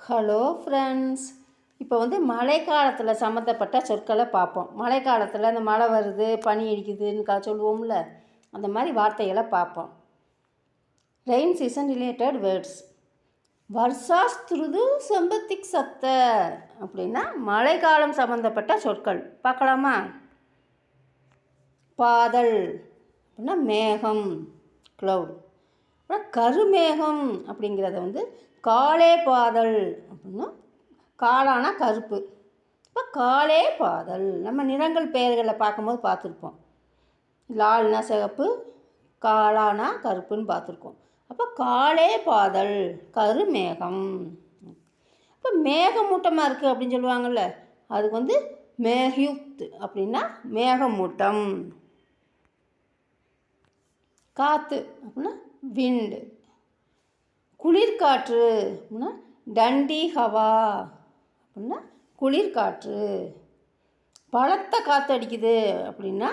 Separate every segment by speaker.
Speaker 1: Hello friends. இப்போ மழை காலத்தில் சம்மந்தப்பட்ட சொற்களை பார்ப்போம். மழை காலத்தில் இந்த மழை வருது, பனி அடிக்குதுன்னு சொல்லுவோம்ல, அந்த மாதிரி வார்த்தைகளை பார்ப்போம். Rain season related words. வர்ஷாஸ்திருது செம்பத்திக் சத்த அப்படின்னா மழைக்காலம் சம்மந்தப்பட்ட சொற்கள் பார்க்கலாமா? பாதல் அப்படின்னா மேகம், க்ளவுட். அப்புறம் கருமேகம் அப்படிங்கிறத காலே பாதல் அப்படின்னா காலானா கருப்பு. இப்போ காலே பாதல் நம்ம நிறங்கள் பெயர்களை பார்க்கும்போது பார்த்துருப்போம். லால்னா சிகப்பு, காலானா கருப்புன்னு பார்த்துருக்கோம். அப்போ காலே பாதல் கருமேகம். இப்போ மேகமூட்டமாக இருக்குது அப்படின்னு சொல்லுவாங்கள்ல, அதுக்கு மேகயுக்த் அப்படின்னா மேகமூட்டம். காற்று அப்படின்னா விண்டு. குளிர்காற்று அப்படின்னா டண்டி ஹவா அப்படின்னா குளிர்காற்று. பலத்த காற்று அடிக்குது அப்படின்னா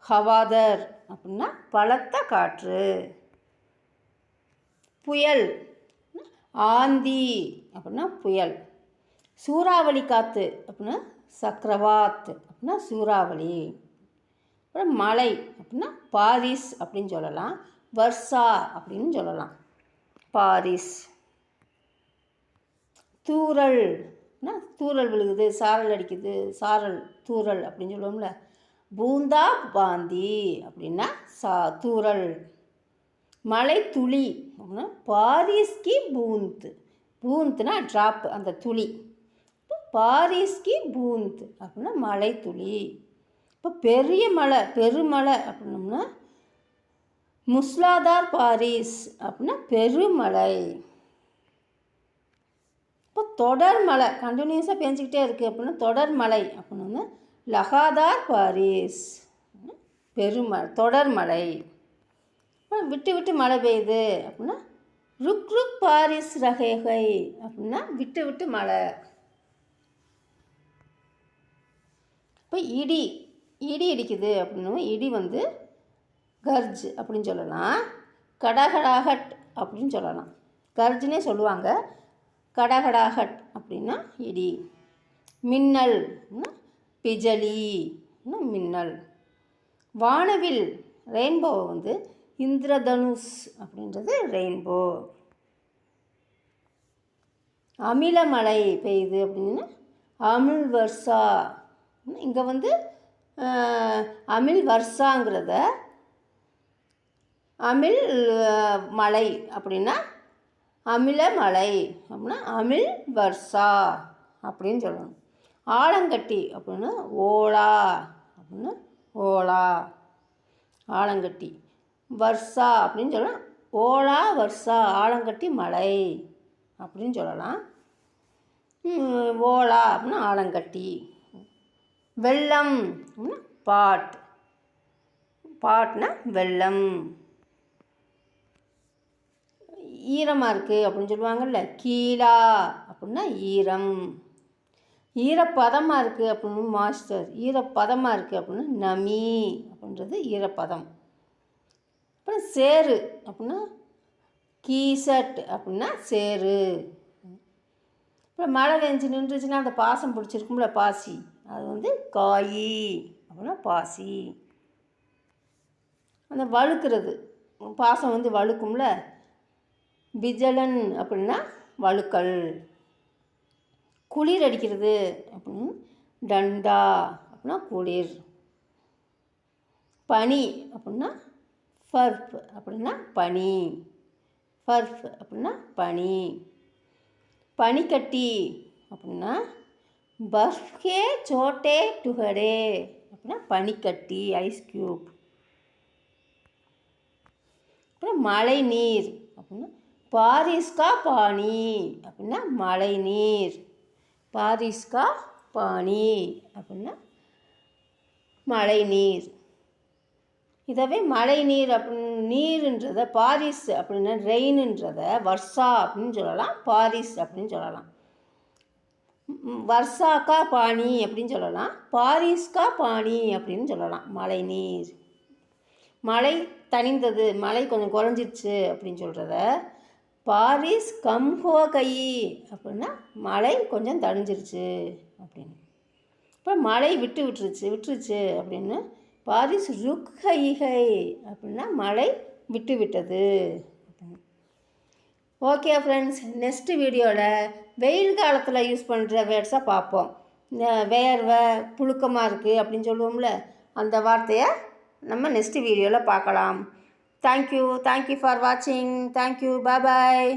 Speaker 1: ஹவாதர் அப்படின்னா பலத்த காற்று. புயல் ஆந்தி அப்படின்னா புயல். சூறாவளி காற்று அப்படின்னா சக்கரவாத் அப்படின்னா சூறாவளி. அப்புறம் மழை அப்படின்னா பாரிஸ் அப்படின்னு சொல்லலாம், வர்ஷா அப்படின்னு சொல்லலாம், பாரிஸ். தூறல் தூறல் விழுகுது, சாரல் அடிக்குது, சாரல் தூறல் அப்படின்னு சொல்லுவோம்ல, பூந்தா பாந்தி அப்படின்னா தூறல். மழை துளி அப்படின்னா பாரிஸ்கி பூந்த். பூந்த்னா ட்ராப், அந்த துளி. பாரிஸ்கி பூந்த் அப்படின்னா மழை துளி. இப்போ பெரிய மழை, பெருமழை அப்படின்னோம்னா முஸ்லாதார் பாரிஸ் அப்படின்னா பெருமழை. இப்போ தொடர் மழை, கண்டினியூஸாக பெஞ்சிக்கிட்டே இருக்குது அப்படின்னா தொடர் மழை அப்படின்னு லகாதார் பாரிஸ் பெருமழை, தொடர் மழை. விட்டு விட்டு மழை பெய்யுது அப்படின்னா ருக் ருக் பாரிஸ் ரகேகை அப்படின்னா விட்டு விட்டு மழை. இப்போ இடி, இடி அடிக்குது அப்படின்னு இடி கர்ஜ் அப்படின்னு சொல்லலாம், கடகடாகட் அப்படின்னு சொல்லலாம். கர்ஜ்னே சொல்லுவாங்க, கடகடாகட் அப்படின்னா இடி. மின்னல் பிஜலி மின்னல். வானவில் ரெயின்போ இந்திரதனுஷ் அப்படின்றது ரெயின்போ. அமிலமழை பெய்யுது அப்படின்னு அமில் வர்ஷா. இங்கே அமில் வர்ஷாங்கிறத அமில் மலை அப்படின்னா அமில மலை அப்படின்னா அமில் வர்ஷா அப்படின்னு சொல்லணும். ஆலங்கட்டி அப்படின்னா ஓலா அப்படின்னா ஓலா, ஆலங்கட்டி. வர்ஷா அப்படின்னு சொல்லலாம், ஓலா வர்ஷா ஆலங்கட்டி மலை அப்படின்னு சொல்லலாம். ஓலா அப்படின்னா ஆலங்கட்டி. வெள்ளம் அப்படின்னா பாட், பாட்னா வெள்ளம். ஈரமாக இருக்குது அப்படின்னு சொல்லுவாங்கள்ல, கீழா அப்படின்னா ஈரம். ஈரப்பதமாக இருக்குது அப்படின்னு மாஸ்டர், ஈரப்பதமாக இருக்குது அப்படின்னு நமி அப்படின்றது ஈரப்பதம். அப்புறம் சேரு அப்படின்னா கீசட் அப்படின்னா சேரு. அப்புறம் மழை பெஞ்சு நின்றுச்சுன்னா அந்த பாசம் பிடிச்சிருக்கும்ல, பாசி, அது காயி அப்படின்னா பாசி. அந்த வழுக்கிறது, பாசம் வழுக்கும்ல, பிஜலன் அப்படின்னா வழுக்கல். குளிர் அடிக்கிறது அப்படின்னு டண்டா அப்படின்னா குளிர். பனி அப்படின்னா ஃபர்ப் அப்படின்னா பனி, ஃபர்ப் அப்படின்னா பனி. பனிக்கட்டி அப்படின்னா பர்ஃப்கே சோட்டே டுகடே அப்படின்னா பனிக்கட்டி, ஐஸ் க்யூப். அப்புறம் மழை நீர் அப்படின்னா பாரிஸ்கா பானி அப்படின்னா மழை நீர், பாரிஸ்கா பானி அப்படின்னா மழை நீர். இதவே மழை நீர் அப்படின்னு நீருன்றதை பாரிஸ் அப்படின்னா ரெயினுன்றதை வர்ஷா அப்படின்னு சொல்லலாம், பாரிஸ் அப்படின்னு சொல்லலாம். வர்ஷாக்கா பானி அப்படின்னு சொல்லலாம், பாரிஸ்கா பானி அப்படின்னு சொல்லலாம். மழை நீர். மழை தணிந்தது, மழை கொஞ்சம் குறைஞ்சிருச்சு அப்படின்னு சொல்கிறத பாரிஸ் கம் ஹோ கை அப்படின்னா மழை கொஞ்சம் தணிஞ்சிருச்சு அப்படின்னு. இப்போ மழை விட்டுருச்சு அப்படின்னு. பாரிஸ் ருக் ஹை ஹை அப்படின்னா மழை விட்டு விட்டது அப்படின்னு. ஓகே ஃப்ரெண்ட்ஸ், நெக்ஸ்ட் வீடியோவில் வெயில் காலத்தில் யூஸ் பண்ணுற வேர்ட்ஸை பார்ப்போம். இந்த வேர்வை புழுக்கமாக இருக்குது அப்படின்னு சொல்லுவோம்ல, அந்த வார்த்தையை நம்ம நெக்ஸ்ட் வீடியோவில் பார்க்கலாம். தேங்க்யூ ஃபார் வாட்சிங். தேங்க்யூ, பாய்.